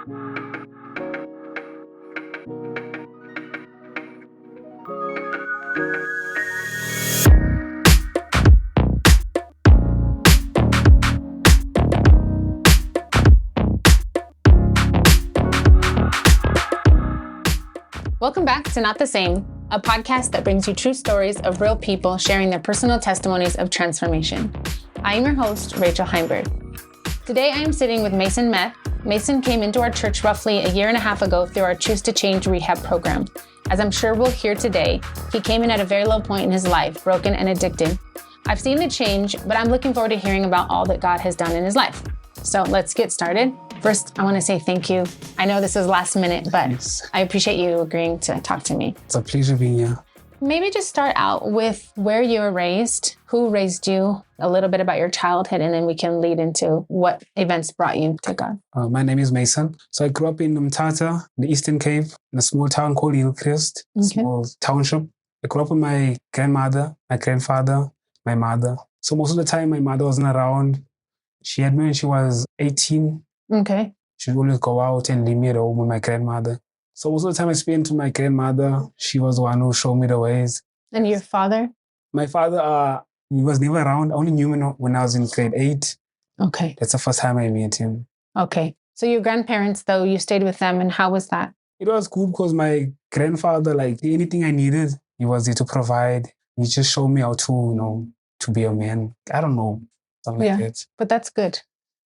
Welcome back to Not the Same, a podcast that brings you true stories of real people sharing their personal testimonies of transformation. I am your host, Rachel Heimberg. Today I am sitting with Mayson Meth. Mayson came into our church roughly a year and a half ago through our Choose to Change rehab program. As I'm sure we'll hear today, he came in at a very low point in his life, broken and addicted. I've seen the change, but I'm looking forward to hearing about all that God has done in his life. So let's get started. First, I want to say thank you. I know this is last minute, but yes. I appreciate you agreeing to talk to me. It's a pleasure being here. Maybe just start out with where you were raised, who raised you, a little bit about your childhood, and then we can lead into what events brought you to God. My name is Mayson. So I grew up in Mthatha, in the Eastern Cape, in a small town called Hillcrest, small township. I grew up with my grandmother, my grandfather, my mother. So most of the time, my mother wasn't around. She had me when she was 18. Okay. She would always go out and leave me at home with my grandmother. So most of the time I spent with my grandmother. She was the one who showed me the ways. And your father? My father, he was never around. I only knew him when I was in grade 8. Okay. That's the first time I met him. Okay. So your grandparents, though, you stayed with them, and how was that? It was cool because my grandfather, like anything I needed, he was there to provide. He just showed me how to, to be a man. I don't know, something like that. But that's good.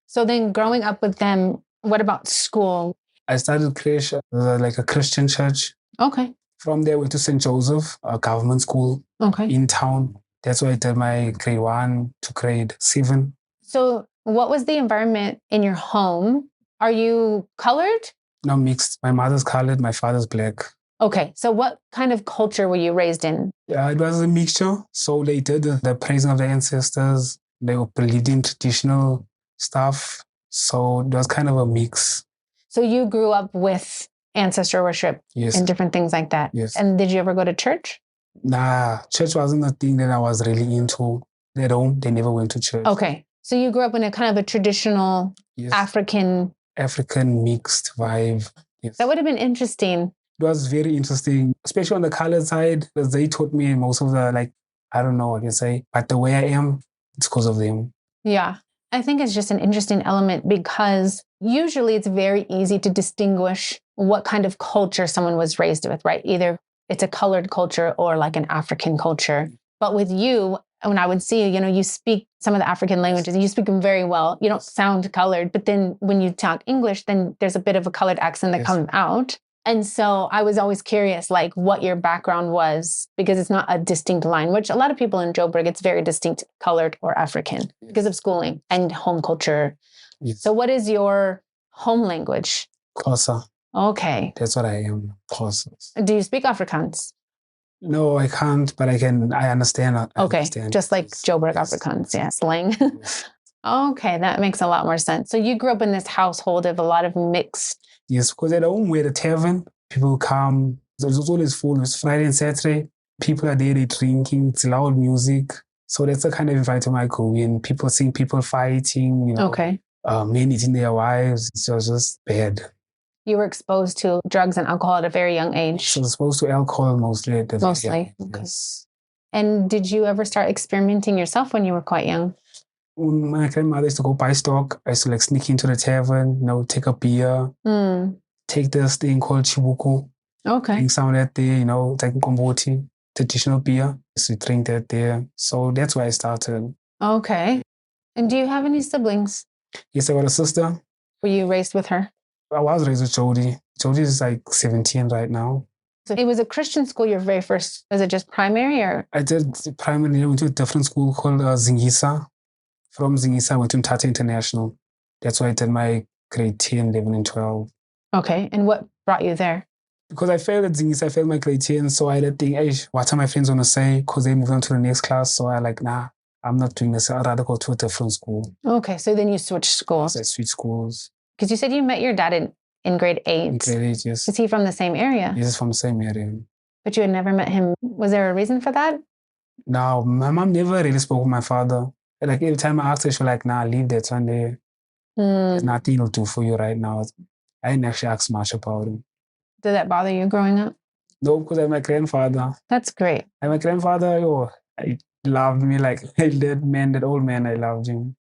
So then growing up with them, what about school? I started creche, like a Christian church. Okay. From there, I went to St. Joseph, a government school in town. That's where I did my grade 1 to grade 7. So what was the environment in your home? Are you colored? No, mixed. My mother's colored, my father's black. Okay. So what kind of culture were you raised in? Yeah, it was a mixture. So they did the praising of their ancestors. They were believed in traditional stuff. So it was kind of a mix. So you grew up with ancestor worship and different things like that. Yes. And did you ever go to church? Nah, church wasn't a thing that I was really into. At home, they never went to church. Okay. So you grew up in a kind of a traditional African mixed vibe. Yes. That would have been interesting. It was very interesting, especially on the colored side, because they taught me most of the, I don't know what I can say, but the way I am, it's because of them. Yeah. I think it's just an interesting element because usually it's very easy to distinguish what kind of culture someone was raised with, right? Either it's a colored culture or like an African culture. But with you, when I would see you, you speak some of the African languages and you speak them very well. You don't sound colored, but then when you talk English, then there's a bit of a colored accent that comes out. And so I was always curious, what your background was, because it's not a distinct line, which a lot of people in Joburg, it's very distinct, colored or African because of schooling and home culture. Yes. So what is your home language? Xhosa. Okay. That's what I am, Xhosa. Do you speak Afrikaans? No, I can't, but I understand. Just like Joburg Afrikaans, slang. Yes. Okay, that makes a lot more sense. So you grew up in this household of a lot of mixed. Yes, because at home we're at a tavern. People come. It's always full. It's Friday and Saturday. People are there, they're drinking. It's loud music. So that's the kind of environment I go in. People sing, people fighting, men eating their wives. It was just bad. You were exposed to drugs and alcohol at a very young age. So exposed to alcohol mostly. Mostly? Okay. Yes. And did you ever start experimenting yourself when you were quite young? When my grandmother used to go buy stock, I used to sneak into the tavern, take a beer, take this thing called chibuku. Okay. Drink some of that there, it's like komboti, traditional beer. So we drink that there. So that's where I started. Okay. And do you have any siblings? Yes, I got a sister. Were you raised with her? I was raised with Jody. Jody is 17 right now. So it was a Christian school, your very first, was it just primary or? I did primary, I went to a different school called Zingisa. From Zingisa, I went to Mthatha International. That's where I did my grade 10, 11, and 12. Okay. And what brought you there? Because I failed at Zingisa, I failed my grade 10. So I had to think, what are my friends going to say? Because they moved on to the next class. So I nah, I'm not doing this. I'd rather go to a different school. Okay. So then you switched schools. So I switched schools. Because you said you met your dad in grade 8. In grade 8, yes. Is he from the same area? He's from the same area. But you had never met him. Was there a reason for that? No, my mom never really spoke with my father. Every time I asked her, she was like, nah, leave that one there. There's nothing he'll do for you right now. I didn't actually ask much about him. Did that bother you growing up? No, because I'm my grandfather. That's great. And my grandfather, he loved me like that old man, I loved him.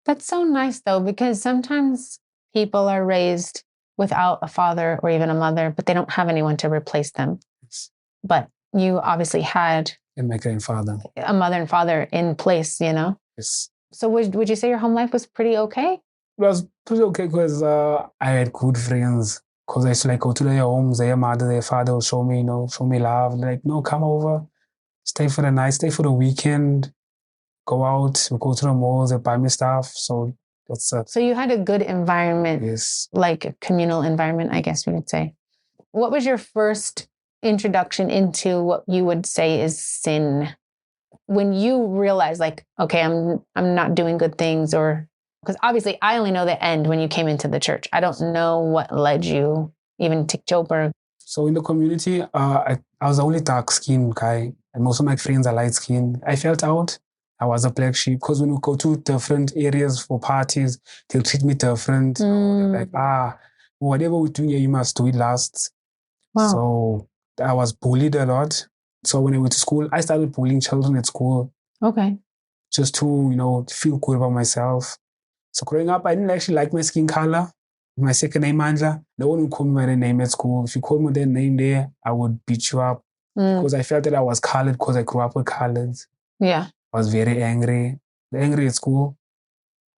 That's so nice though, because sometimes people are raised without a father or even a mother, but they don't have anyone to replace them. Yes. But you obviously had And my grandfather. a mother and father in place, Yes. So would you say your home life was pretty okay? It was pretty okay because I had good friends. Because I used to like go to their homes, their mother, their father will show me love. Like, no, come over, stay for the night, stay for the weekend, go out, we'll go to the malls, they buy me stuff. So that's it. So you had a good environment, Yes. like a communal environment, I guess we would say. What was your first introduction into what you would say is sin? When you realized like, okay, I'm not doing good things, or because obviously I only know the end when you came into the church. I don't know what led you even to Joburg. So in the community, I was the only dark-skinned guy, and most of my friends are light-skinned. I felt out. I was a black sheep because when we go to different areas for parties, they'll treat me different. They're like, whatever we're doing here, you must do it last. Wow. So I was bullied a lot. So when I went to school, I started bullying children at school. Okay. Just to, feel good about myself. So growing up, I didn't actually like my skin color. My second name, Andla, no one would call me by the name at school. If you called me that name there, I would beat you up because I felt that I was colored because I grew up with colors. Yeah. I was very angry. Angry at school.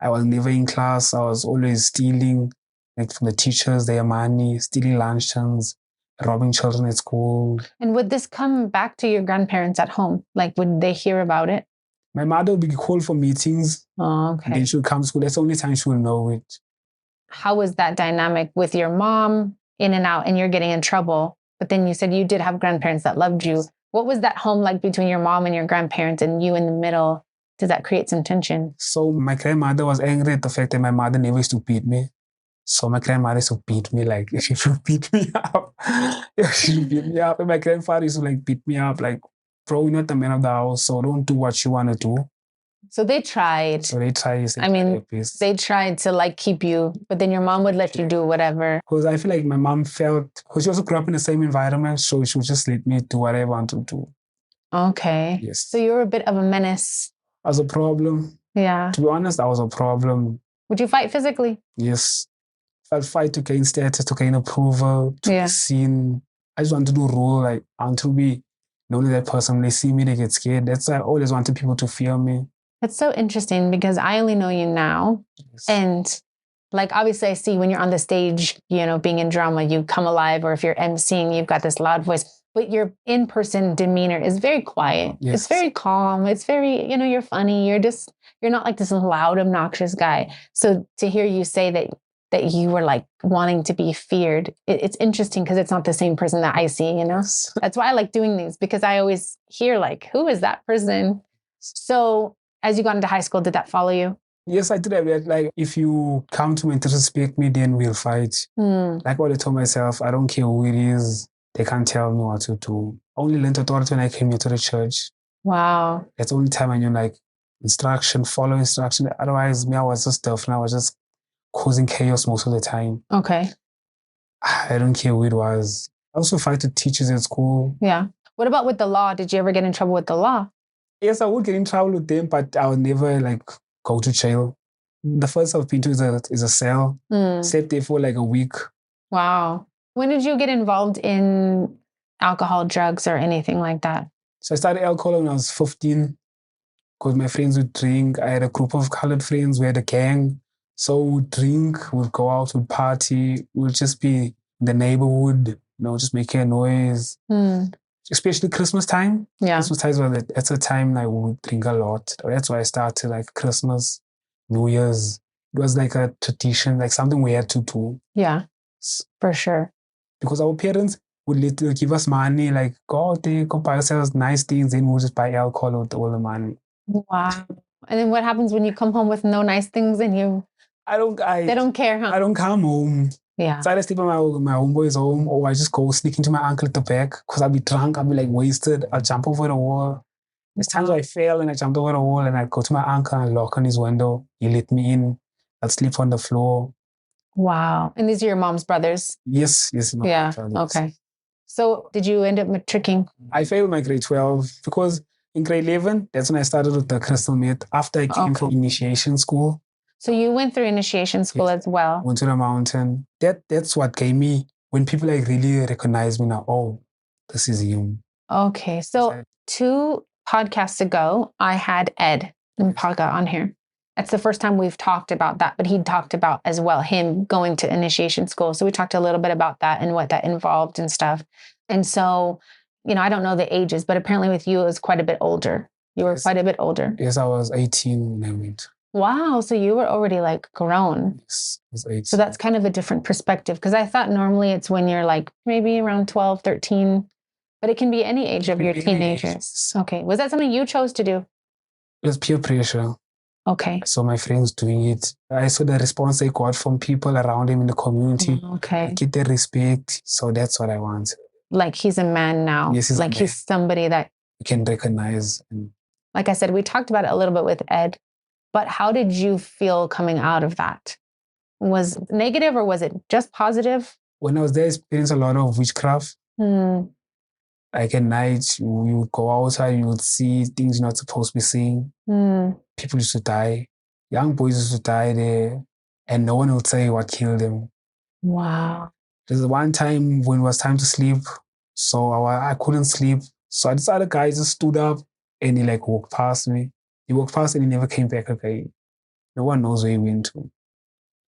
I was never in class. I was always stealing like from the teachers, their money, stealing luncheons, robbing children at school. And would this come back to your grandparents at home? Like, would they hear about it? My mother would be called for meetings. Oh, okay. And then she would come to school. That's the only time she would know it. How was that dynamic with your mom in and out and you're getting in trouble? But then you said you did have grandparents that loved you. What was that home like between your mom and your grandparents and you in the middle? Did that create some tension? So my grandmother was angry at the fact that my mother never used to beat me. So my grandmother used to beat me, like, she should beat me up. She would beat me up. And my grandfather used to like beat me up, like, bro, you're not the man of the house, so don't do what you want to do. So they tried. They tried to like keep you, but then your mom would let you do whatever. Because I feel like my mom because she also grew up in the same environment, so she would just let me do whatever I want to do. Okay. Yes. So you were a bit of a menace. I was a problem. Yeah. To be honest, I was a problem. Would you fight physically? Yes. I'd fight to gain status, to gain approval, to be seen. I just want to do role, like, I want to be only that person. When they see me, they get scared. That's why I always wanted people to fear me. It's so interesting because I only know you now. Yes. And like, obviously I see when you're on the stage, being in drama, you come alive, or if you're emceeing, you've got this loud voice, but your in-person demeanor is very quiet. Yes. It's very calm. It's very, you're funny. You're not like this loud, obnoxious guy. So to hear you say that you were like wanting to be feared, it's interesting because it's not the same person that I see, That's why I like doing these, because I always hear like, who is that person? So as you got into high school, did that follow you? Yes, I did. Like, if you come to me and disrespect me, then we'll fight. Like what I told myself, I don't care who it is. They can't tell me what to do. I only learned authority when I came here to the church. Wow. That's the only time I knew like follow instruction. Otherwise, I was just different. I was just causing chaos most of the time. Okay. I don't care who it was. I also fight with teachers at school. Yeah. What about with the law? Did you ever get in trouble with the law? Yes, I would get in trouble with them, but I would never like go to jail. The first I've been to is a cell. Slept there for like a week. Wow. When did you get involved in alcohol, drugs, or anything like that? So I started alcohol when I was 15 because my friends would drink. I had a group of colored friends. We had a gang. So we'd drink, we'd go out, we'd party. We'd just be in the neighborhood, just making a noise. Especially Christmas time. Yeah. Christmas time, that's a time like we would drink a lot. That's why I started like Christmas, New Year's. It was like a tradition, like something we had to do. Yeah, for sure. Because our parents would literally give us money, like go out there, go buy ourselves nice things, then we'll just buy alcohol with all the money. Wow. And then what happens when you come home with no nice things and they don't care, huh? I don't come home. Yeah. So I just sleep at my homeboy's home, or I just go sneak into my uncle at the back because I'll be drunk, I'll be like wasted, I'll jump over the wall. There's times where I fell and I jumped over the wall and I go to my uncle and I lock on his window. He let me in. I'll sleep on the floor. Wow. And these are your mom's brothers? Yes. My Yeah. brothers. Okay. So did you end up matricking? I failed my grade 12 because in grade 11, that's when I started with the crystal meth after I came from initiation school. So you went through initiation school as well? Went to the mountain. That's what gave me, when people like really recognize me now, oh, this is him. Okay. So 2 podcasts ago, I had Ed Mpaga on here. That's the first time we've talked about that, but he talked about as well him going to initiation school. So we talked a little bit about that and what that involved and stuff. And so, I don't know the ages, but apparently with you, it was quite a bit older. You were quite a bit older. Yes, I was 18 when I went. Wow. So you were already like grown. Yes, I was 18. So that's kind of a different perspective because I thought normally it's when you're like maybe around 12, 13, but it can be any age of your teenagers. Okay. Was that something you chose to do? It was peer pressure. Okay. I saw my friends doing it. I saw the response they got from people around him in the community. Okay. I get the respect. So that's what I want. Like he's a man now. Yes, he's like he's somebody that you can recognize. And like I said, we talked about it a little bit with Ed, but how did you feel coming out of that? Was it negative or was it just positive? When I was there, I experienced a lot of witchcraft. Like at night, you would go outside, you would see things you're not supposed to be seeing. People used to die. Young boys used to die there, and no one would say what killed them. Wow. There's one time when it was time to sleep, so I couldn't sleep. So this other guy just stood up and he like walked past me. He walked past and he never came back again. No one knows where he went to.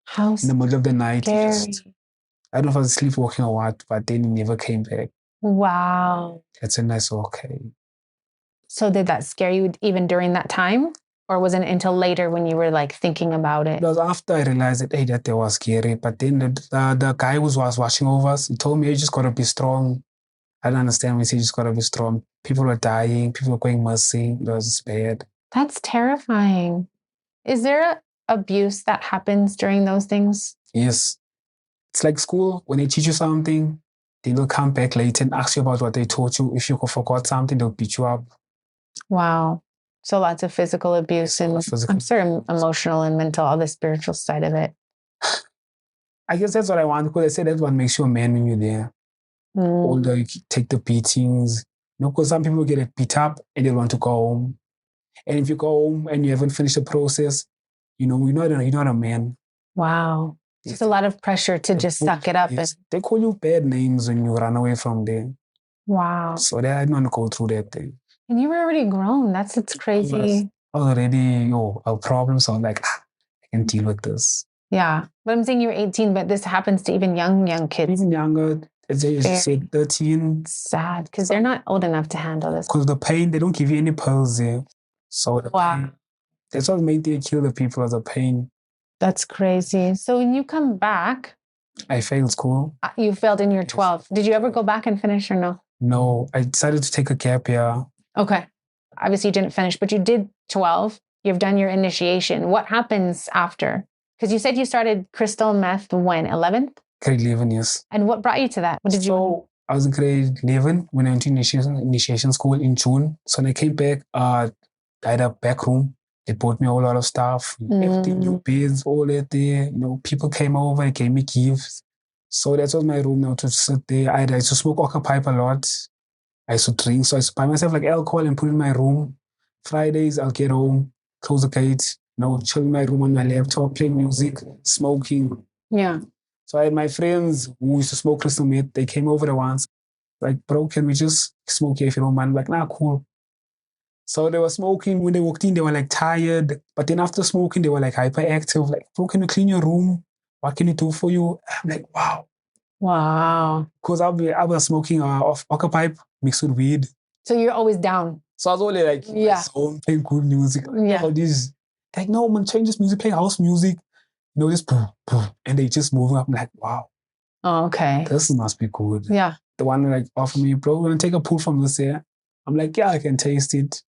How in the middle of the night, scary. I don't know if I was sleepwalking or what, but then he never came back. Wow. That's when I saw, okay. So did that scare you even during that time? Or was it until later when you were like thinking about it? It was after I realized that, hey, that was scary. But then the guy who was watching over us, he told me, you just got to be strong. I don't understand when he said you just got to be strong. People were dying. People were going missing. It was bad. That's terrifying. Is there abuse that happens during those things? Yes. It's like school. When they teach you something, they will come back later and ask you about what they taught you. If you forgot something, they'll beat you up. Wow. So lots of physical abuse and I'm sure emotional and mental, all the spiritual side of it. I guess that's what I want because I said that's what makes you a man when you're there. Although you take the beatings, because some people get beat up and they want to go home. And if you go home and you haven't finished the process, you're not a man. Wow. It's a lot of pressure to just suck it up. They call you bad names when you run away from there. Wow. So I didn't want to go through that thing. And you were already grown. It's crazy. I was already a problem. So I'm like, I can deal with this. Yeah. But I'm saying you were 18, but this happens to even young kids. Even younger. They say 13. Sad because they're not old enough to handle this. Because the pain, they don't give you any pills there. So pain, that's what made they kill the people, the pain. That's crazy. So when you come back, I failed school. You failed in your 12. Did you ever go back and finish or no? No, I decided to take a gap year. Okay. Obviously you didn't finish, but you did 12. You've done your initiation. What happens after? Because you said you started crystal meth when? 11th? Grade 11, yes. And what brought you to that? What did you? I was in grade 11 when I went to initiation school in June. So when I came back, I had a back room. They bought me a whole lot of stuff, everything, new beds, all that there. People came over, they gave me gifts. So that was my room now to sit there. I used to smoke oka pipe a lot. I used to drink. So I used to buy myself like alcohol and put it in my room. Fridays, I'll get home, close the gate, chill in my room on my laptop, playing music, smoking. Yeah. So I had my friends who used to smoke crystal meth. They came over there once. Like, bro, can we just smoke here if you don't mind? I'm like, nah, cool. So they were smoking. When they walked in, they were like tired. But then after smoking, they were like hyperactive. Like, bro, can you clean your room? What can we do for you? I'm like, wow. Wow. Because I was smoking off oka pipe mixed with weed. So you're always down. So I was only like, playing cool music. Yeah. Like, no, man, change this music, play house music. This boom, boom. And they just moving up. I'm like, wow. Oh, okay. This must be good. Yeah. The one like offered me, bro, we're gonna take a pull from this here. I'm like, yeah, I can taste it.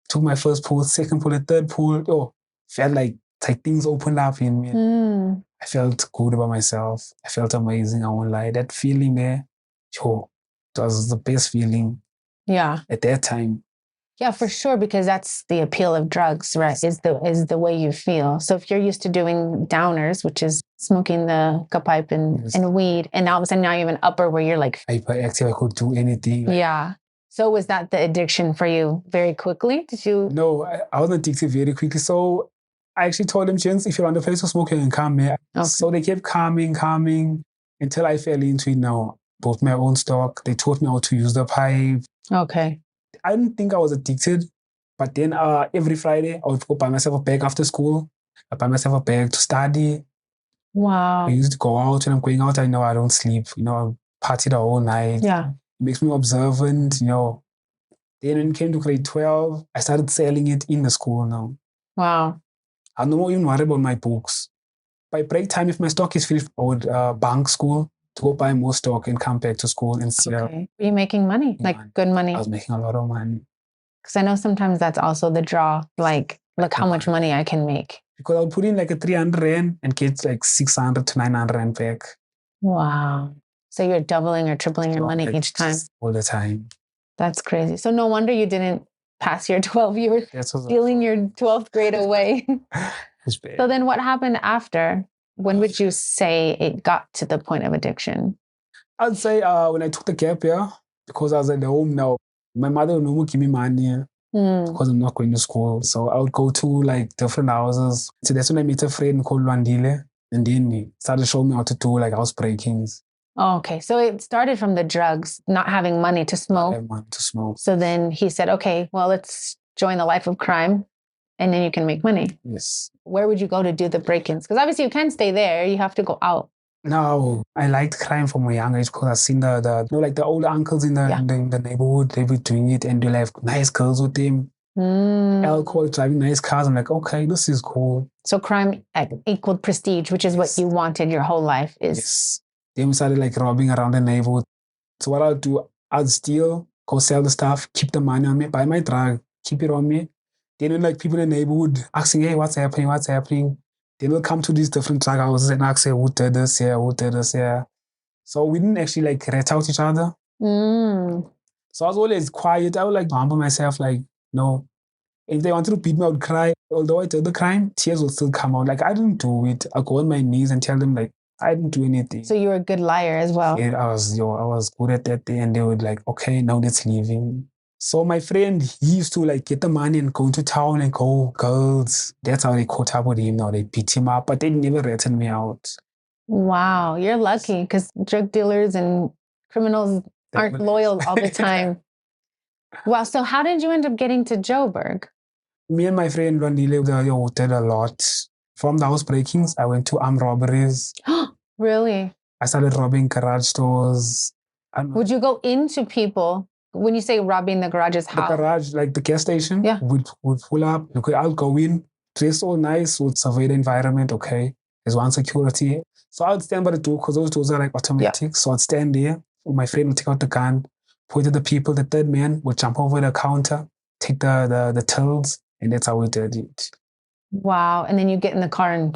Took my first pull, second pull, the third pull. Felt like things opened up in me. I felt good about myself. I felt amazing. I won't lie. That feeling there, it was the best feeling. Yeah. At that time. Yeah, for sure, because that's the appeal of drugs, right? Is the way you feel. So if you're used to doing downers, which is smoking the pipe and weed, and all of a sudden now you have an upper where you're like hyperactive, I could do anything. Yeah. So was that the addiction for you very quickly? Did you? No, I was addicted very quickly. So I actually told them, Jens, if you're on the place to smoke, you can come here. Okay. So they kept coming until I fell into it now. Bought my own stock. They taught me how to use the pipe. Okay. I didn't think I was addicted, but then every Friday I would go buy myself a bag after school. I buy myself a bag to study. Wow. I used to go out. When I'm going out, I know I don't sleep. I party the whole night. Yeah. It makes me observant, Then when it came to grade 12, I started selling it in the school now. Wow. I'm no more even worried about my books. By break time, if my stock is finished, I would bank school to go buy more stock and come back to school and sell. Okay. Were you making money? Like good money? I was making a lot of money. Because I know sometimes that's also the draw. Like, look how much money I can make. Because I would put in like a 300 Rand and get like 600 to 900 Rand back. Wow. So you're doubling or tripling your money each time? All the time. That's crazy. So no wonder you didn't pass your 12. You were stealing your 12th grade away. So then what happened after? When would you say it got to the point of addiction? I'd say when I took the gap year, because I was at the home now, my mother would no more give me money because I'm not going to school. So I would go to like different houses. So that's when I met a friend called Luandile. And then he started showing me how to do like house breakings. Oh, okay. So it started from the drugs, not having money to smoke. I have money to smoke. So then he said, okay, well, let's join the life of crime and then you can make money. Yes. Where would you go to do the break-ins? Because obviously you can't stay there. You have to go out. No, I liked crime from a young age because I've seen the older uncles in the neighborhood, they were doing it and they'll have nice girls with them. Alcohol, driving nice cars. I'm like, okay, this is cool. So crime equaled prestige, which is what you wanted your whole life. Yes. Then we started like robbing around the neighborhood. So what I'll do, I'll steal, go sell the stuff, keep the money on me, buy my drug, keep it on me. Then when like people in the neighborhood asking, hey, what's happening? Then we'll come to these different drug houses and ask, hey, who did this here? So we didn't actually like rat out each other. So I was always quiet. I would like humble myself, like, no. If they wanted to beat me, I would cry. Although I did the crime, tears would still come out. Like, I didn't do it. I'll go on my knees and tell them, like, I didn't do anything. So you were a good liar as well. Yeah, I was good at that day. And they would like, okay, now let's leave him. So my friend, he used to like get the money and go into town and go girls. That's how they caught up with him now. They beat him up, but they never ratted me out. Wow, you're lucky because drug dealers and criminals aren't loyal all the time. Wow, so how did you end up getting to Joburg? Me and my friend Rondile did a lot. From the house breakings, I went to armed robberies. Really? I started robbing garage stores. Would you go into people? When you say robbing the garages, how? The garage, like the gas station, yeah. would pull up. Okay, I'll go in, dress all nice, would survey the environment. Okay, there's one security. So I would stand by the door because those doors are like automatic. Yeah. So I'd stand there. My friend would take out the gun, point at the people. The third man would jump over the counter, take the tills, and that's how we did it. Wow. And then you get in the car and...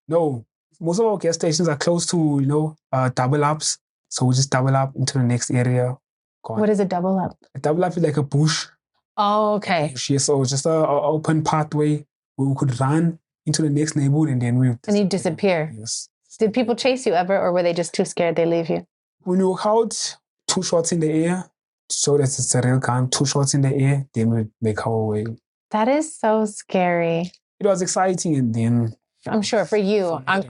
No, most of our gas stations are close to, double ups. So we just double up into the next area. What is a double up? A double up is like a bush. Oh, okay. So just an open pathway where we could run into the next neighborhood and then we... And you disappear. Yes. Did people chase you ever or were they just too scared they leave you? When you walk out, 2 shots in the air, so that it's a real gun, 2 shots in the air, then we make our way. That is so scary. It was exciting and then... I'm sure for you. I'm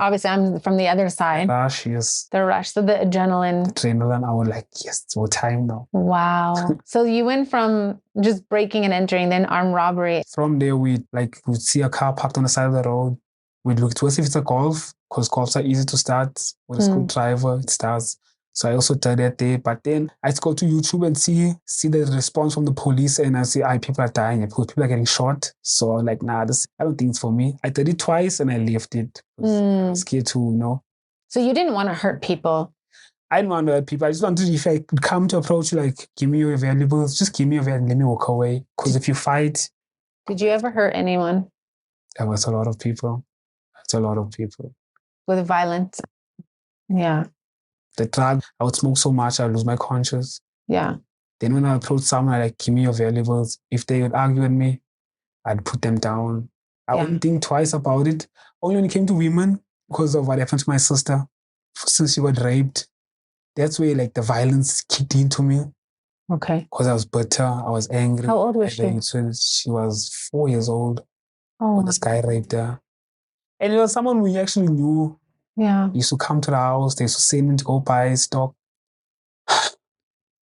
from the other side. The rush, yes. The rush. So the adrenaline. I was like, yes, it's our time now. Wow. So you went from just breaking and entering, then armed robbery. From there, we'd see a car parked on the side of the road. We'd look to us if it's a Golf, because Golfs are easy to start. With a screwdriver, it starts. So I also did that day. But then I'd go to YouTube and see the response from the police and I see, people are dying because people are getting shot. So I'm like, nah, I don't think it's for me. I did it twice and I left it. I was scared to, So you didn't want to hurt people? I didn't want to hurt people. I just wanted, if I could come to approach you, like, give me your valuables, just give me your valuables, let me walk away. Because if you fight... Did you ever hurt anyone? There was a lot of people. It's a lot of people. With violence? Yeah. The drug, I would smoke so much, I'd lose my conscience. Yeah. Then when I approach someone, I like, give me your valuables. If they would argue with me, I'd put them down. I wouldn't think twice about it. Only when it came to women, because of what happened to my sister, since she got raped. That's where like the violence kicked into me. Okay. Because I was bitter, I was angry. How old was she? She was 4 years old Oh, when this guy raped her. And it was someone we actually knew. yeah. He used to come to the house. They used to send him to go buy stock.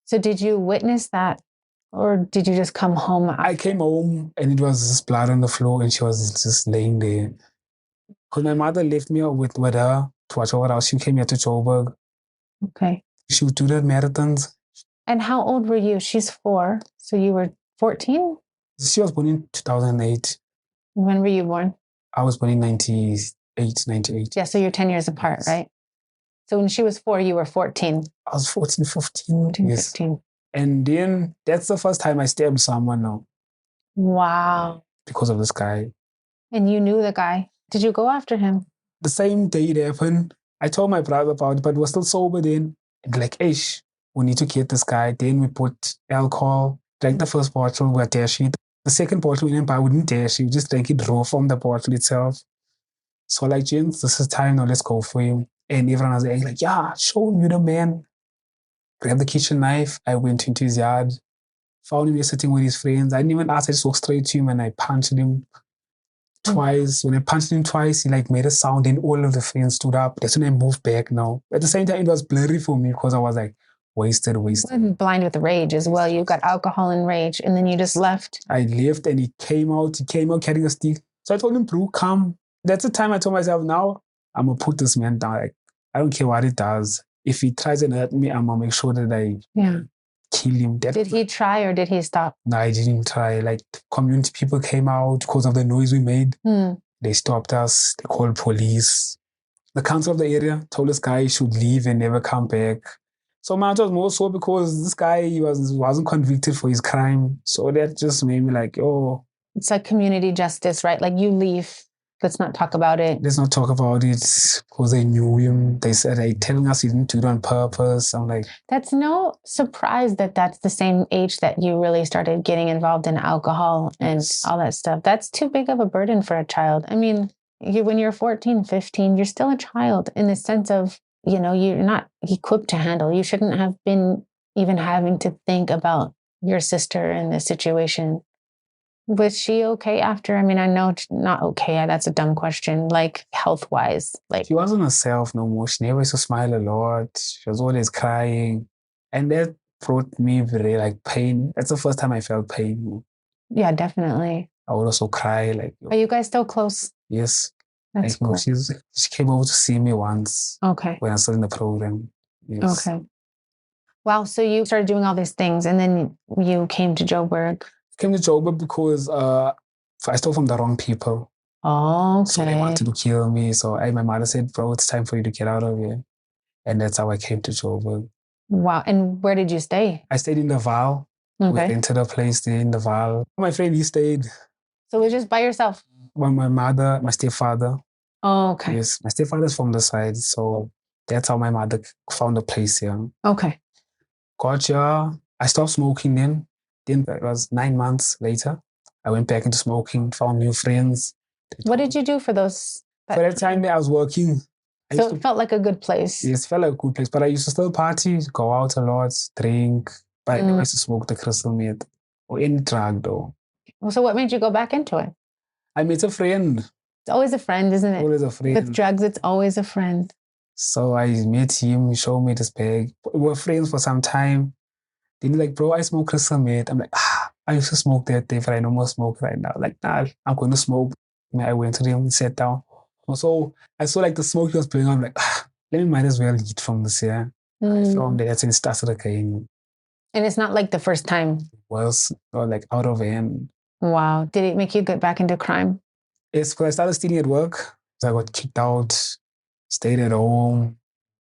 So did you witness that? Or did you just come home? I came home and it was just blood on the floor and she was just laying there. Because my mother left me with her to watch over the house. She came here to Joburg. Okay. She would do the marathons. And how old were you? She's 4. So you were 14? She was born in 2008. When were you born? I was born in 98. Yeah, so you're 10 years apart, right? So when she was 4, you were 14. I was 14, 15. 14, yes. 15. And then that's the first time I stabbed someone now. Wow. Because of this guy. And you knew the guy. Did you go after him? The same day it happened, I told my brother about it, but we were still sober then. And like, ish, we need to get this guy. Then we put alcohol. Drank the first bottle, we were dash it. The second bottle we didn't buy, we didn't dash it. We just drank it raw from the bottle itself. So like, James, this is time now, let's go for him. And everyone was like, yeah, show him you're the man. Grabbed the kitchen knife. I went into his yard. Found him sitting with his friends. I didn't even ask. I just walked straight to him and I punched him twice. When I punched him twice, he like made a sound and all of the friends stood up. That's when I moved back now. At the same time, it was blurry for me because I was like, wasted. Blind with rage as well. You got alcohol and rage and then you just left. I left and he came out carrying a stick. So I told him, bro, come. That's the time I told myself, now I'm going to put this man down. Like, I don't care what he does. If he tries and hurt me, I'm going to make sure that I kill him. Did he try or did he stop? No, I didn't try. Like, the community people came out because of the noise we made. They stopped us. They called police. The council of the area told this guy he should leave and never come back. So my answer was more so because this guy, he wasn't convicted for his crime. So that just made me like, oh. It's like community justice, right? Like you leave. Let's not talk about it. Let's not talk about it because they knew him. They said they telling us he didn't do it on purpose. I'm like, that's no surprise that that's the same age that you really started getting involved in alcohol and all that stuff. That's too big of a burden for a child. I mean, when you're 14, 15, you're still a child in the sense of, you're not equipped to handle. You shouldn't have been even having to think about your sister in this situation. Was she okay after? I mean, I know not okay. That's a dumb question. Like health-wise, like she wasn't herself no more. She never used to smile a lot. She was always crying, and that brought me very like pain. That's the first time I felt pain. Yeah, definitely. I would also cry. Like, are you guys still close? Yes. That's cool. She came over to see me once. Okay. When I was still in the program. Yes. Okay. Wow. So you started doing all these things, and then you came to Joburg. Came to Joburg because I stole from the wrong people. Oh, okay. So they wanted to kill me. So my mother said, bro, it's time for you to get out of here. And that's how I came to Joburg. Wow. And where did you stay? I stayed in the Val. Okay. We rented a place there in the Val. My friend, he stayed. So it was just by yourself? Well, my mother, my stepfather. Oh, okay. Yes, my stepfather's from the side. So that's how my mother found a place here. Okay. Got here. I stopped smoking then. Then it was 9 months later. I went back into smoking, found new friends. What did you do for those? For that time I was working. So it felt like a good place. Yes, it felt like a good place. But I used to still party, go out a lot, drink. But I never used to smoke the crystal meth or any drug though. So what made you go back into it? I met a friend. It's always a friend, isn't it? Always a friend. With drugs, it's always a friend. So I met him, he showed me this bag. We were friends for some time. Then he's like, bro, I smoke crystal meth. I'm like, I used to smoke that day, but I no more smoke right now. Like, nah, I'm going to smoke. I went to him and sat down. So I saw like the smoke he was blowing on. I'm like, let me might as well eat from this here. From there, that's when it started again. And it's not like the first time? It was like out of hand. Wow. Did it make you get back into crime? Yes, because I started stealing at work. So I got kicked out, stayed at home.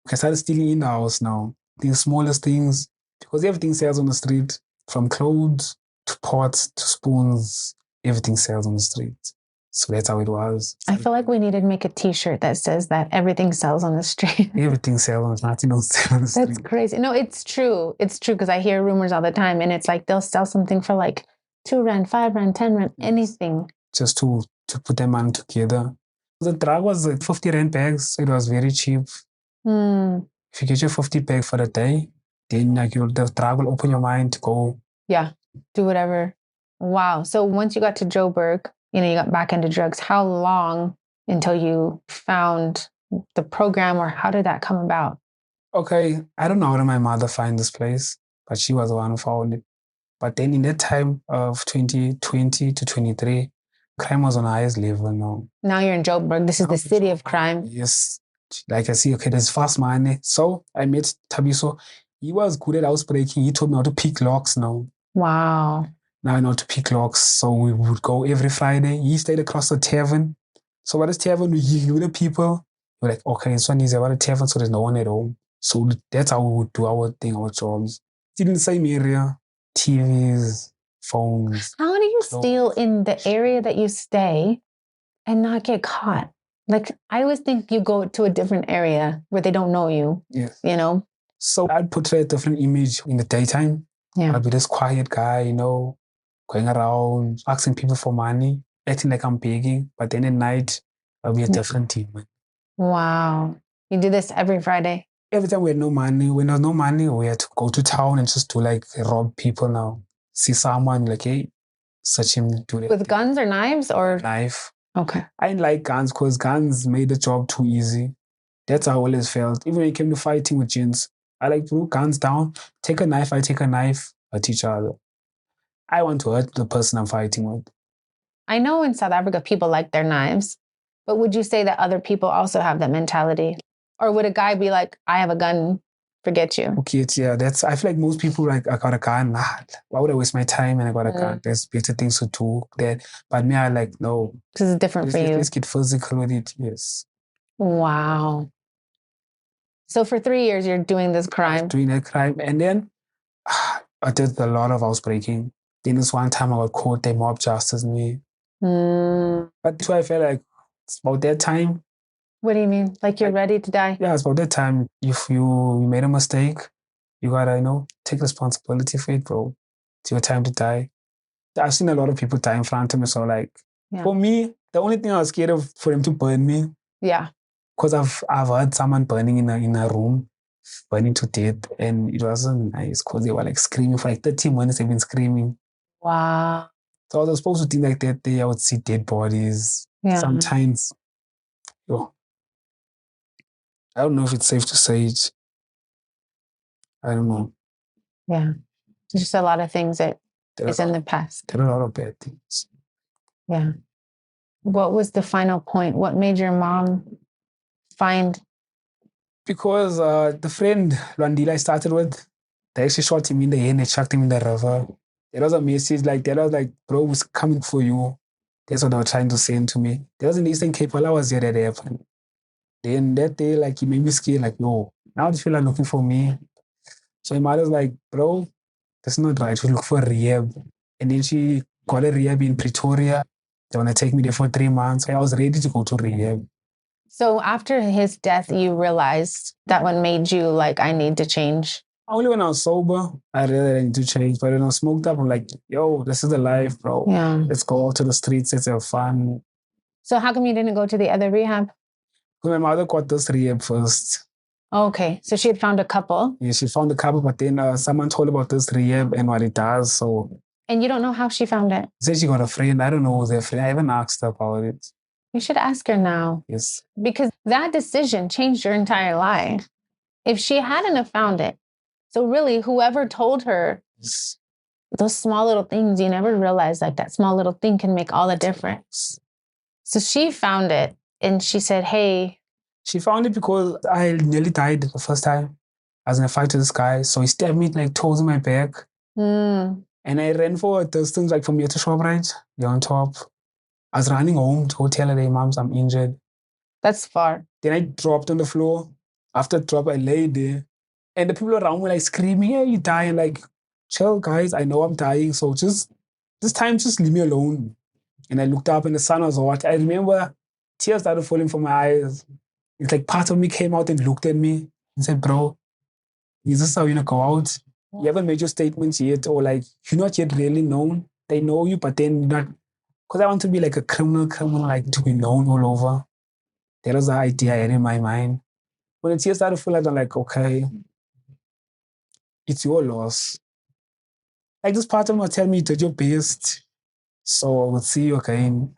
I started stealing in the house now. The smallest things, because everything sells on the street, from clothes to pots to spoons, everything sells on the street. So that's how it was. I feel like we needed to make a t-shirt that says that everything sells on the street. Everything sells, nothing else sells on the street. That's crazy. No, it's true. It's true because I hear rumors all the time and it's like they'll sell something for like 2 rand, 5 rand, 10 rand, anything. Just to put them on together. The drug was like 50 rand bags. So it was very cheap. If you get your 50 bag for the day, then like the drug will open your mind to go. Yeah, do whatever. Wow. So once you got to Joburg, you got back into drugs. How long until you found the program, or how did that come about? Okay, I don't know how did my mother find this place, but she was the one who found it. But then in that time of 2020 to 23, crime was on the highest level now. Now you're in Joburg. This is the city of crime. Yes. Like I see, okay, there's fast money. So I met Tabiso. He was good at housebreaking. He told me how to pick locks now. Wow. Now I know how to pick locks. So we would go every Friday. He stayed across the tavern. So what is tavern? We knew the people. We're like, okay, this one is about a tavern, so there's no one at home. So that's how we would do our thing, our jobs. Still in the same area. TVs, phones. How do you steal in the area that you stay and not get caught? Like, I always think you go to a different area where they don't know you. Yes. So I'd portray a different image in the daytime. Yeah. I'd be this quiet guy, going around, asking people for money, acting like I'm begging. But then at night, I'll be a different demon. Wow. You do this every Friday? Every time we had no money, when there was no money, we had to go to town and just to rob people now. See someone, like, hey, search him, do that. With guns or knives or? Knife. Okay. I didn't like guns because guns made the job too easy. That's how I always felt. Even when it came to fighting with gents, I like to guns down, take a knife, I take a knife, at each other. I want to hurt the person I'm fighting with. I know in South Africa, people like their knives, but would you say that other people also have that mentality? Or would a guy be like, I have a gun, forget you? Okay, I feel like most people I got a gun. Why would I waste my time and I got a gun? There's better things to do there. But me, I like, no. This is different for you. Let's get physical with it, yes. Wow. So for 3 years, you're doing this crime. Doing that crime. And then I did a lot of housebreaking. Then this one time I got caught, they mob justice me. But that's why I felt like it's about that time. What do you mean? Like you're ready to die? Yeah, it's about that time. If you made a mistake, you gotta, take responsibility for it, bro. It's your time to die. I've seen a lot of people die in front of me. So for me, the only thing I was scared of for them to burn me. Yeah. Because I've heard someone burning in a room, burning to death, and it wasn't nice because they were screaming for 30 minutes. They've been screaming. Wow. So I was supposed to think like that day I would see dead bodies. Yeah. Sometimes, I don't know if it's safe to say it. I don't know. Yeah. There's just a lot of things that is in the past. There are a lot of bad things. Yeah. What was the final point? What made your mom find? Because the friend Lwandile I started with, they actually shot him in the head and they chucked him in the river. There was a message bro, was coming for you. That's what they were trying to send to me. There was an Eastern Cape while I was there that happened. Then that day, he made me scared, yo, now they feel like looking for me. So my mother's like, bro, that's not right. We look for rehab. And then she got a rehab in Pretoria. They want to take me there for 3 months. I was ready to go to rehab. So after his death, you realized that what made you I need to change? Only when I was sober, I realized I need to change. But when I was smoked up, I'm like, yo, this is the life, bro. Yeah. Let's go out to the streets. Let's have fun. So how come you didn't go to the other rehab? Because my mother got this rehab first. Okay. So she had found a couple? Yeah, she found a couple, but then someone told about this rehab and what it does. So. And you don't know how she found it? She said she got a friend. I don't know who's their friend. I haven't asked her about it. You should ask her now. Yes. Because that decision changed your entire life. If she hadn't have found it. So really, whoever told her those small little things, you never realize that small little thing can make all the difference. So she found it and she said, hey. She found it because I nearly died the first time. I was in a fight with this guy. So he stabbed me toes in my back. And I ran for a distance from here to Shoprite, here on top. I was running home to go tell her, hey, moms, I'm injured. That's far. Then I dropped on the floor. After drop, I lay there. And the people around me screaming, yeah, you dying. Chill, guys. I know I'm dying. So just this time, just leave me alone. And I looked up and the sun was hot. I remember tears started falling from my eyes. It's like part of me came out and looked at me and said, bro, is this how you're gonna go out? You haven't made your statements yet, or like you're not yet really known. They know you, but then you're not, because I want to be like a criminal, like to be known all over. That was the idea I had in my mind. When the tears started falling, I'm like, okay, it's your loss. Like this part of me tell me you did your best. So I will see you again.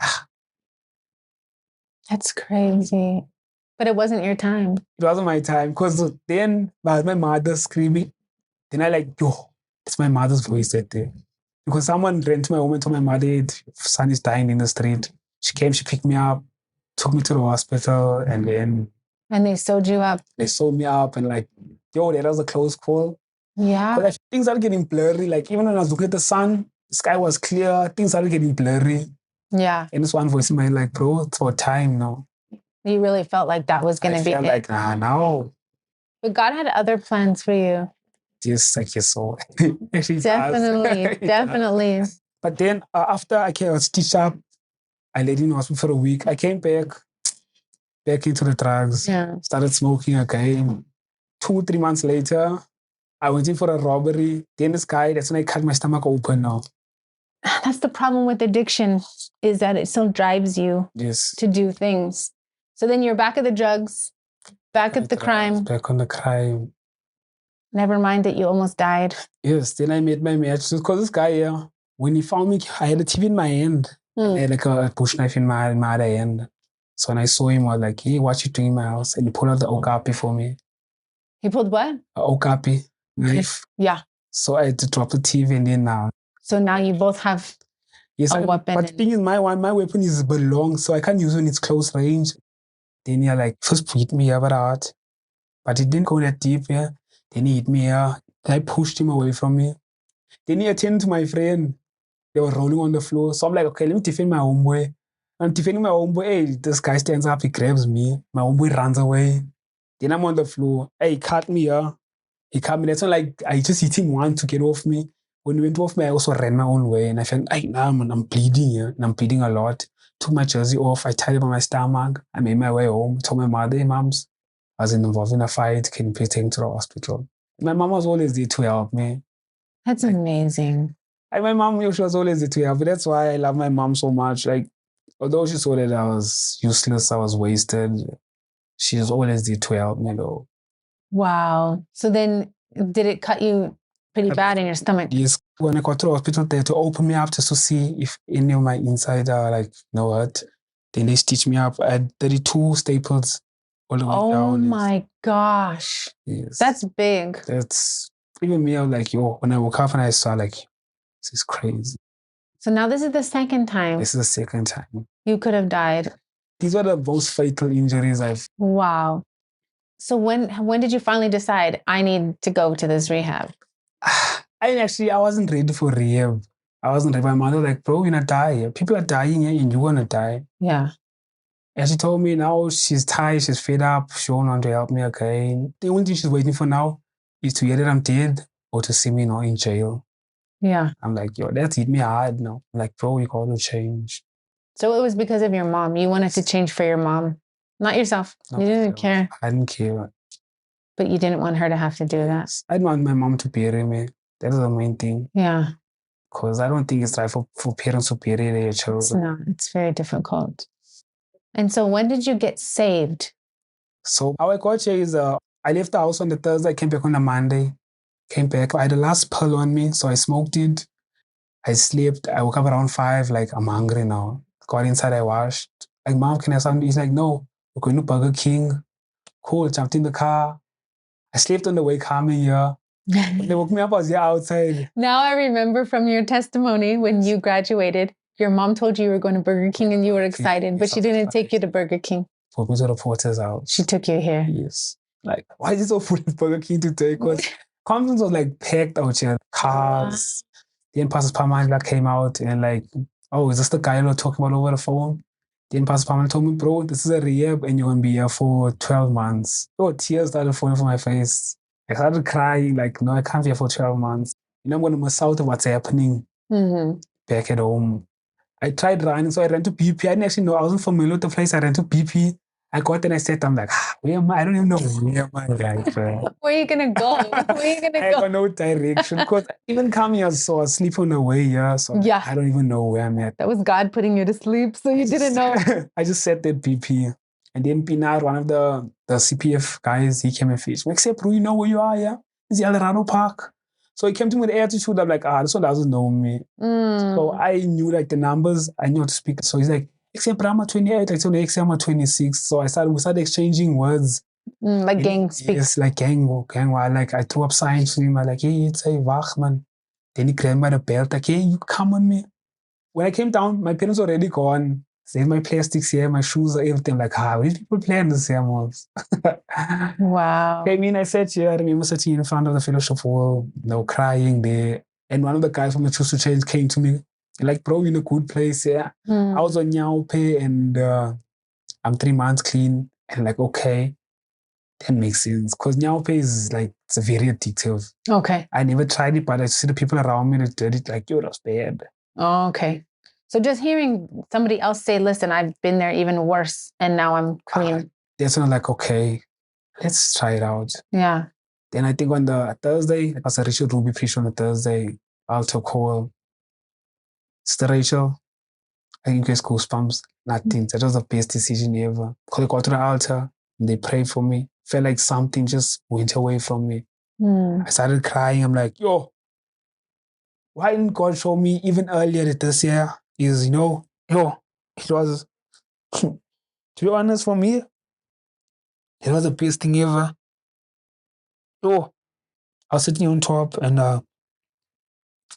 That's crazy. But it wasn't your time. It wasn't my time. Because then my mother screaming. Then I like, yo, it's my mother's voice that day. Because someone ran to my home and told my mother, son is dying in the street. She came, she picked me up, took me to the hospital, and then... And they sewed you up. They sewed me up and like, yo, that was a close call. Yeah. But like, things started getting blurry. Like even when I was looking at the sun, the sky was clear, things started getting blurry. Yeah. And this one voice in my head, like, bro, it's about time now. You really felt like that was going to be it. I felt like, nah, now. But God had other plans for you. Just like your soul. Definitely. But then after I was stitched up, I laid in hospital for a week. I came back into the drugs. Yeah. Started smoking again. 2-3 months later, I went in for a robbery. Then this guy, that's when I cut my stomach open now. That's the problem with addiction, is that it still drives you to do things. So then you're back at the drugs, back at the crime. Back on the crime. Never mind that you almost died. Yes, then I made my match. Because this guy, when he found me, I had a TV in my hand. I had like a bush knife in my other hand. So when I saw him, I was like, hey, what you doing in my house? And he pulled out the okapi for me. He pulled what? An okapi knife. Yeah. So I had to drop the TV and then now. So now you both have a weapon. But the thing is, my weapon is a bit long, so I can't use it when it's close range. Then he like, first hit me here, but he didn't go that deep, yeah. Then he hit me here. I pushed him away from me. Then he attended to my friend. They were rolling on the floor. So I'm like, okay, let me defend my homeboy. I'm defending my homeboy. Hey, this guy stands up, he grabs me. My homeboy runs away. Then I'm on the floor. Hey, he cut me here. He cut me. That's not like, I just hit him one to get off me. When he went off me, I also ran my own way. And I felt, nah, man, I'm bleeding here. And I'm bleeding a lot. Took my jersey off. I tied it on my stomach. I made my way home. Told my mother, hey, moms, I was involved in a fight. Can you please take me to the hospital? My mom was always there to help me. That's amazing. My mom, she was always there to help. But that's why I love my mom so much. Like, although she saw that I was useless, I was wasted, she was always there to help me, though. Wow. So then, did it cut you pretty bad in your stomach? Yes. When I got to the hospital, they had to open me up just to see if any of my inside are like, no hurt. Then they stitched me up. I had 32 staples all the way down. Oh my gosh. Yes. That's big. That's even me. I was like, yo, when I woke up and I saw like, this is crazy. So now this is the second time. This is the second time. You could have died. These were the most fatal injuries I've... Wow. So when did you finally decide, I need to go to this rehab? I wasn't ready for rehab. I wasn't ready. My mother was like, bro, you're gonna die. People are dying here and you're gonna die. Yeah. And she told me now she's tired, she's fed up, she won't want to help me again. The only thing she's waiting for now is to hear that I'm dead or to see me now in jail. Yeah. I'm like, yo, that's hit me hard now. I'm like, bro, you got to change. So it was because of your mom. You wanted to change for your mom, not yourself. You didn't care. I didn't care. But you didn't want her to have to do that. I didn't want my mom to bury me. That's the main thing. Yeah. Because I don't think it's right for parents to bury their children. It's not. It's very difficult. And so when did you get saved? So how I got here is I left the house on the Thursday. I came back on the Monday. Came back. I had the last pill on me, so I smoked it. I slept. I woke up around 5, like, I'm hungry now. Got inside, I washed. Like, mom, can I have something? He's like, no, we're going to Burger King. Cool, jumped in the car. I slept on the way coming here. When they woke me up, I was here outside. Now I remember from your testimony when you graduated, your mom told you were going to Burger King and you were excited, but she didn't take you to Burger King. Put me to the porter's house. She took you here. Yes. Like, why is it so full of Burger King today? Because Compton's was like packed out here. Cars. Then Pastor Pamela came out and like, oh, is this the guy you're talking about over the phone? Then Pastor Pamela told me, bro, this is a rehab and you're going to be here for 12 months. Oh, tears started falling from my face. I started crying, like, no, I can't be here for 12 months. I'm going to miss out on what's happening back at home. I tried running, so I ran to BP. I didn't actually know. I wasn't familiar with the place. I ran to BP. I got there and I said, I'm like, where am I? I don't even know where am I, like, bro. Where are you gonna go? Where are you gonna I go? got no direction because even coming here, so I was sleeping on the way here. So Yeah. I don't even know where I'm at. That was God putting you to sleep, so you didn't know. I just sat there BP. And then Pinar, one of the CPF guys, he came and fetched me. Except, bro, you know where you are, yeah? It's the Eldorado Park. So he came to me with attitude. I'm like, this one doesn't know me. So I knew like the numbers. I knew how to speak. So he's like, except I'm 28, like, so next year I'm 26. So we started exchanging words. Like gang speak. Yes, like gang. Like I threw up signs to him. I like, hey, it's a wach, man. Then he grabbed by the belt, like, hey, you come on me. When I came down, my parents were already gone. They had my plastics here, my shoes, everything. I'm like, what did people play in this here, moms? Wow. I mean, I sat here, I remember sitting in front of the fellowship hall, crying there. And one of the guys from the Choose to Change came to me, like, bro, in a good place, yeah. I was on Nyaupe and I'm 3 months clean. And like, okay, that makes sense. Because Nyaupe is like, it's very addictive. Okay. I never tried it, but I see the people around me that did it, like, yo, that's bad. Oh, okay. So just hearing somebody else say, listen, I've been there even worse and now I'm clean. That's when I'm like, okay, let's try it out. Yeah. Then I think on the Thursday, Pastor Rachel Ruby preached on the Thursday, altar call. Sister Rachel, I think it's goosebumps. Nothing. That was the best decision ever. Because I got to the altar and they prayed for me. Felt like something just went away from me. I started crying. I'm like, yo, why didn't God show me even earlier that this year is, it was, to be honest, for me, it was the best thing ever. Yo, I was sitting on top and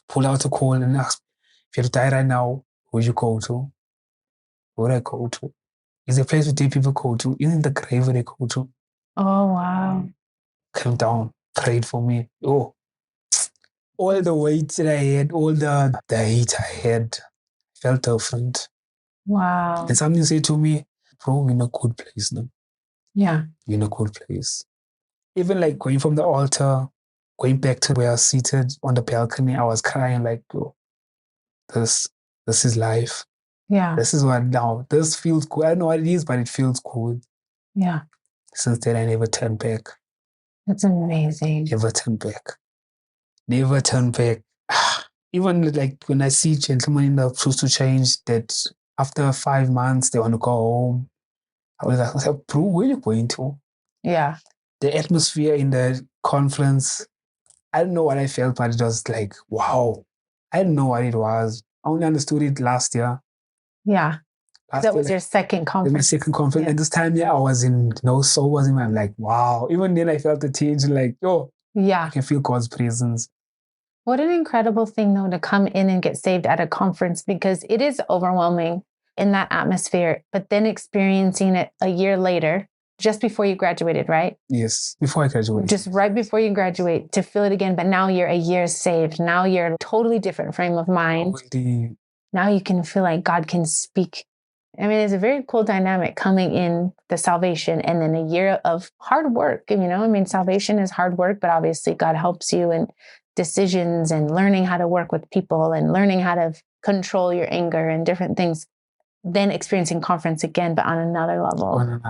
pull out a call and ask, if you had to die right now, who would you go to? Who would I go to? Is there a place where dead people go to? Isn't the grave where they go to? Oh, wow. Came down, prayed for me. Oh, all the weight that I had, all the hate I had, felt different. Wow. And something said to me, bro, we're in a good place now. Yeah. You're in a good place. Even like going from the altar, going back to where I was seated on the balcony, I was crying like, bro, this is life. Yeah. This is what now. This feels good. I don't know what it is, but it feels good. Yeah. Since then, I never turned back. That's amazing. Never turn back. Never turn back. Even like when I see gentlemen in the Choose to Change that after 5 months they want to go home, I was like, bro, where are you going to? Yeah. The atmosphere in the conference, I don't know what I felt, but it was like, wow. I didn't know what it was. I only understood it last year. Yeah. That was your second conference. My second conference. Yeah. And this time, I was in soul was in my, I'm like, wow. Even then I felt the change, like, I can feel God's presence. What an incredible thing, though, to come in and get saved at a conference, because it is overwhelming in that atmosphere, but then experiencing it a year later, just before you graduated, right? Yes, before I graduated. Just right before you graduate, to feel it again, but now you're a year saved. Now you're a totally different frame of mind. Now you can feel like God can speak. I mean, it's a very cool dynamic coming in the salvation and then a year of hard work. I mean, salvation is hard work, but obviously God helps you in decisions and learning how to work with people and learning how to control your anger and different things. Then experiencing conference again, but on another level.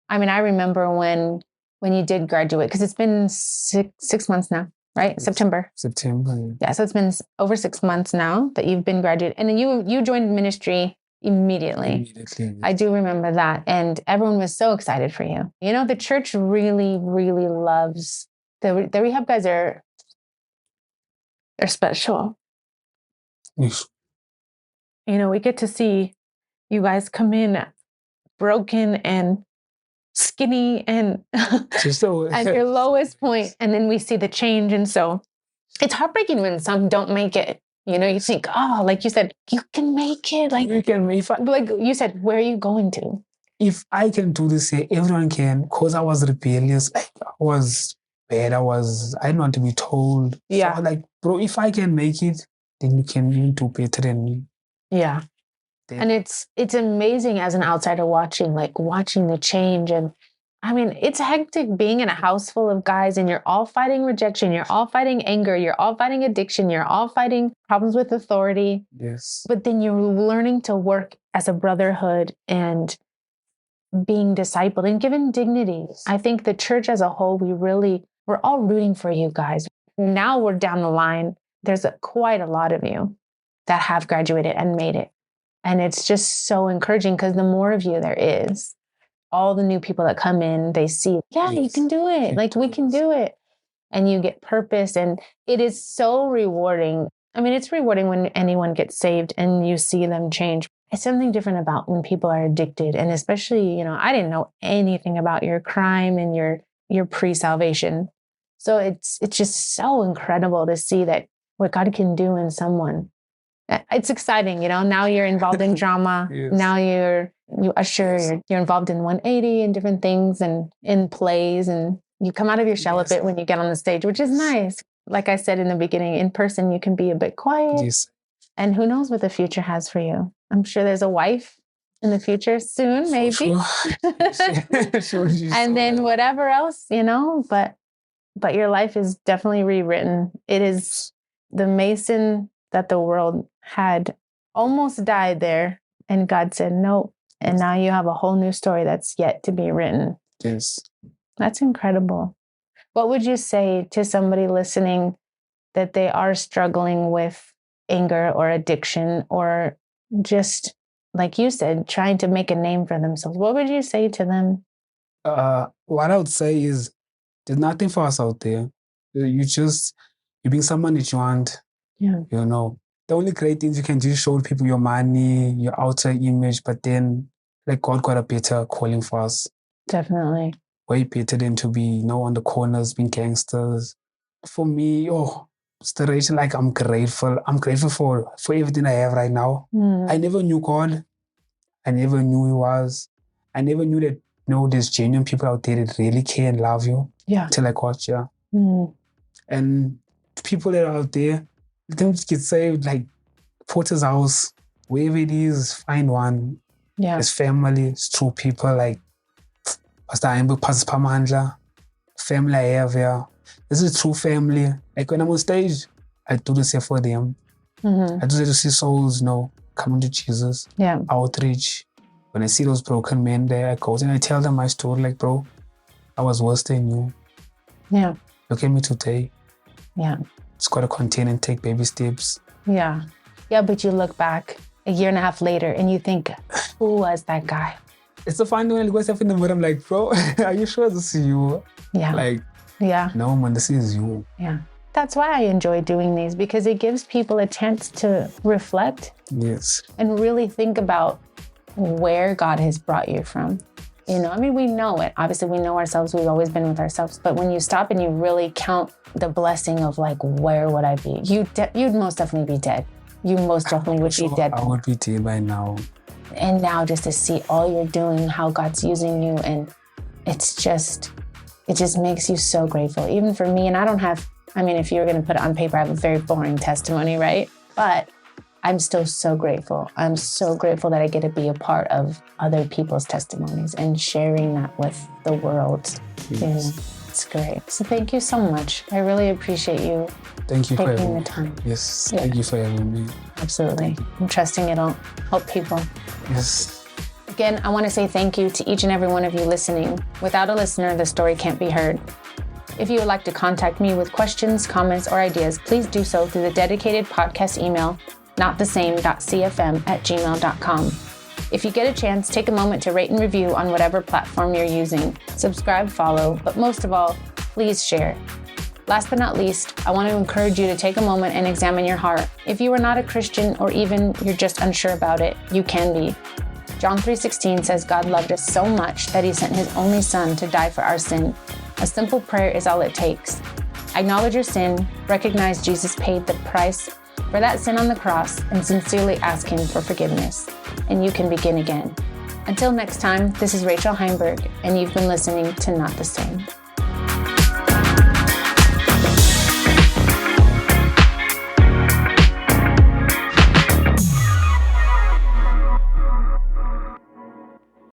I mean, I remember when you did graduate, because it's been six months now, right? September. Yeah, so it's been over 6 months now that you've been graduated. And then you joined ministry immediately. I do remember that. And everyone was so excited for you. The church really, really loves, the rehab guys they're special. Yes. We get to see you guys come in broken and skinny and at your lowest point, and then we see the change. And so it's heartbreaking when some don't make it. You think, like you said, you can make it. Like you can, like you said, where are you going to? If I can do this here, everyone can. Because I was rebellious, I was bad. I didn't want to be told. Yeah. So like, bro, if I can make it, then you can even do better than me. Yeah. And it's amazing as an outsider watching the change. And I mean, it's hectic being in a house full of guys and you're all fighting rejection, you're all fighting anger, you're all fighting addiction, you're all fighting problems with authority. Yes. But then you're learning to work as a brotherhood and being discipled and given dignity. I think the church as a whole, we're all rooting for you guys. Now we're down the line. There's quite a lot of you that have graduated and made it. And it's just so encouraging because the more of you there is, all the new people that come in, they see, you can do it. Like, we can do it. And you get purpose. And it is so rewarding. I mean, it's rewarding when anyone gets saved and you see them change. It's something different about when people are addicted. And especially, I didn't know anything about your crime and your pre-salvation. So it's just so incredible to see that what God can do in someone. It's exciting, now you're involved in drama. Yes. Now you usher, you're involved in 180 and different things and in plays, and you come out of your shell a bit when you get on the stage, which is nice. Like I said in the beginning, in person, you can be a bit quiet. Yes. And who knows what the future has for you? I'm sure there's a wife in the future soon, maybe. Sure. And then whatever else, but your life is definitely rewritten. It is the Mayson that the world had almost died there. And God said, no. And now you have a whole new story that's yet to be written. Yes. That's incredible. What would you say to somebody listening that they are struggling with anger or addiction, or just, like you said, trying to make a name for themselves? What would you say to them? What I would say is there's nothing for us out there. You're being someone that you want. Yeah. The only great things you can do is show people your money, your outer image, but then God got a better calling for us. Definitely. Way better than to be, on the corners being gangsters. For me, restoration, I'm grateful. I'm grateful for everything I have right now. I never knew God. I never knew He was. I never knew that, there's genuine people out there that really care and love you. Yeah. Till I got you. And people that are out there, them get saved, Porter's house, wherever it is, find one. Yeah. It's family, it's true people, Pastor Aimbo, Pastor Pamandla, family I have here. This is true family. When I'm on stage, I do this here for them. I do this to see souls, coming to Jesus. Yeah. Outreach. When I see those broken men there, I go and I tell them my story, bro, I was worse than you. Yeah. Look at me today. Yeah. It's got to contain and take baby steps. Yeah. Yeah, but you look back a year and a half later and you think, who was that guy? It's so funny when I go in the mirror, I'm like, bro, are you sure this is you? Yeah. Yeah. No, man, this is you. Yeah. That's why I enjoy doing these, because it gives people a chance to reflect. Yes. And really think about where God has brought you from. We know it. Obviously, we know ourselves. We've always been with ourselves. But when you stop and you really count the blessing of where would I be? You'd most definitely be dead. You most definitely would be dead. I would be dead by now. And now just to see all you're doing, how God's using you. And it just makes you so grateful. Even for me, and if you were going to put it on paper, I have a very boring testimony, right? But I'm still so grateful. I'm so grateful that I get to be a part of other people's testimonies and sharing that with the world. Yes. It's great. So thank you so much. I really appreciate you. Thank you taking for having the time. Yes, thank you for having me. Absolutely. I'm trusting it'll help people. Yes. Again, I want to say thank you to each and every one of you listening. Without a listener, the story can't be heard. If you would like to contact me with questions, comments, or ideas, please do so through the dedicated podcast email, notthesame.cfm@gmail.com. If you get a chance, take a moment to rate and review on whatever platform you're using. Subscribe, follow, but most of all, please share. Last but not least, I want to encourage you to take a moment and examine your heart. If you are not a Christian, or even you're just unsure about it, you can be. John 3:16 says God loved us so much that He sent His only Son to die for our sin. A simple prayer is all it takes. Acknowledge your sin, recognize Jesus paid the price for that sin on the cross, and sincerely ask Him for forgiveness. And you can begin again. Until next time, this is Rachel Heimberg, and you've been listening to Not the Same.